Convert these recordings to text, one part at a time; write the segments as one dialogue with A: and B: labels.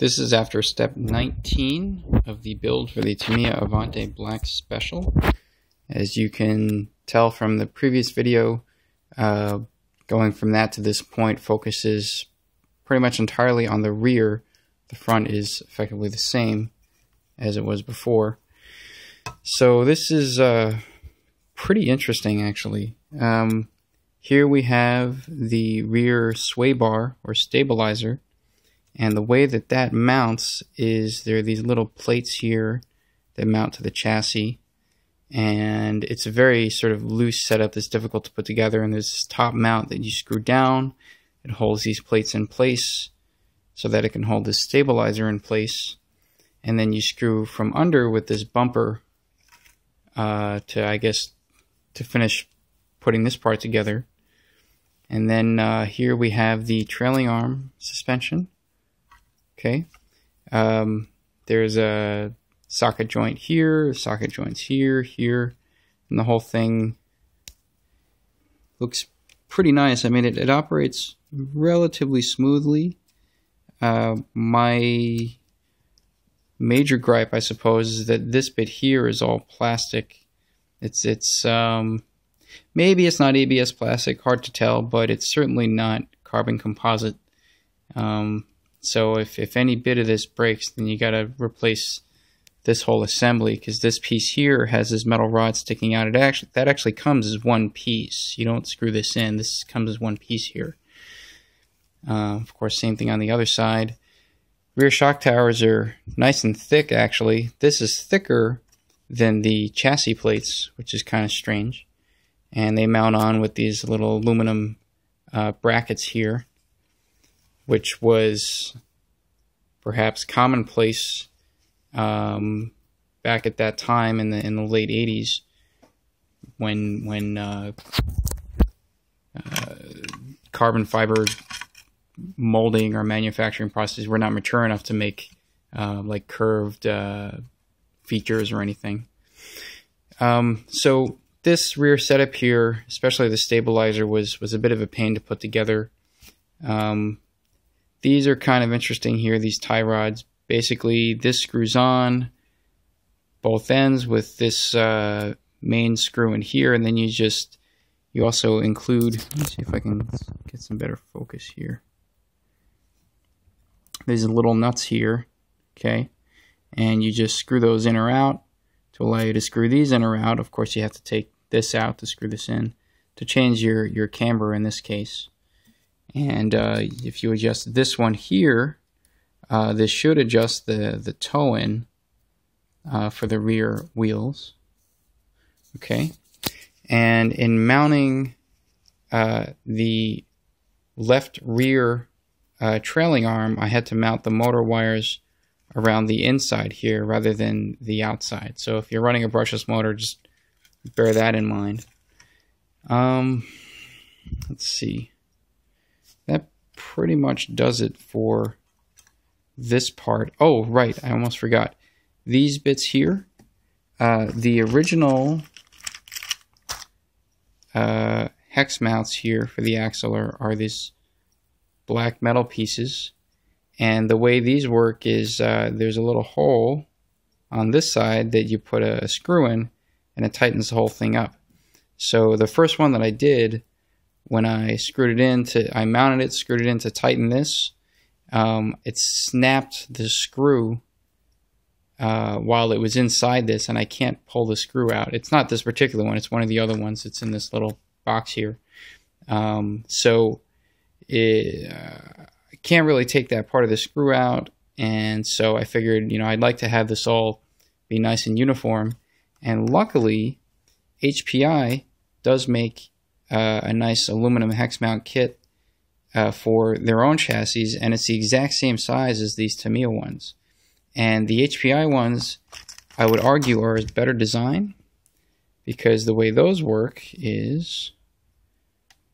A: This is after step 19 of the build for the Tamiya Avante Black Special. As you can tell from the previous video, going from that to this point focuses pretty much entirely on the rear. The front is effectively the same as it was before. So this is pretty interesting, actually. Here we have the rear sway bar or stabilizer, and the way that that mounts is there are these little plates here that mount to the chassis, and it's a very sort of loose setup that's difficult to put together. And there's this top mount that you screw down. It holds these plates in place so that it can hold this stabilizer in place, and then you screw from under with this bumper to finish putting this part together. And then here we have the trailing arm suspension. Okay, there's a socket joint here, socket joints here, and the whole thing looks pretty nice. I mean, it operates relatively smoothly. My major gripe, I suppose, is that this bit here is all plastic. It's maybe it's not ABS plastic, hard to tell, but it's certainly not carbon composite. So if any bit of this breaks, then you gotta replace this whole assembly, because this piece here has this metal rod sticking out. That actually comes as one piece. You don't screw this in. This comes as one piece here. Of course, same thing on the other side. Rear shock towers are nice and thick, actually. This is thicker than the chassis plates, which is kind of strange. And they mount on with these little aluminum brackets here, which was perhaps commonplace back at that time in the late 80s, when carbon fiber molding or manufacturing processes were not mature enough to make like curved features or anything. So this rear setup here, especially the stabilizer, was a bit of a pain to put together. These are kind of interesting here, these tie rods. Basically, this screws on both ends with this main screw in here, and then you also include, let me see if I can get some better focus here. These little nuts here, okay? And you just screw those in or out. To allow you to screw these in or out, of course, you have to take this out to screw this in, to change your camber in this case. And if you adjust this one here, this should adjust the toe in for the rear wheels. Okay, and in mounting the left rear trailing arm, I had to mount the motor wires around the inside here rather than the outside. So if you're running a brushless motor, just bear that in mind. Let's see. That pretty much does it for this part. Oh, right, I almost forgot. These bits here, the original hex mounts here for the axle are these black metal pieces. And the way these work is there's a little hole on this side that you put a screw in, and it tightens the whole thing up. So the first one that I did, when I screwed it in I mounted it, screwed it in to tighten this, it snapped the screw while it was inside this, and I can't pull the screw out. It's not this particular one, it's one of the other ones. It's in this little box here. So I can't really take that part of the screw out, and so I figured, I'd like to have this all be nice and uniform. And luckily, HPI does make a nice aluminum hex mount kit for their own chassis, and it's the exact same size as these Tamiya ones. And the HPI ones, I would argue, are a better design, because the way those work is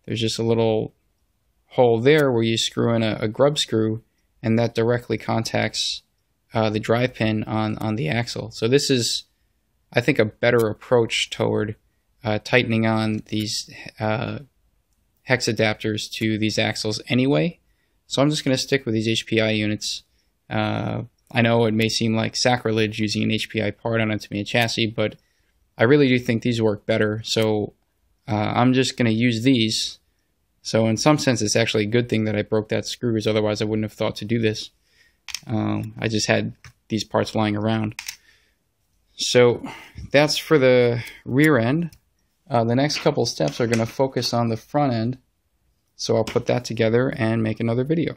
A: there's just a little hole there where you screw in a grub screw, and that directly contacts the drive pin on the axle. So this is, I think, a better approach toward tightening on these hex adapters to these axles anyway. So I'm just going to stick with these HPI units I know it may seem like sacrilege using an HPI part on a Tamiya chassis, but I really do think these work better, so I'm just going to use these. So in some sense, it's actually a good thing that I broke that screw, because otherwise I wouldn't have thought to do this. I just had these parts lying around. So that's for the rear end. The next couple steps are going to focus on the front end, so I'll put that together and make another video.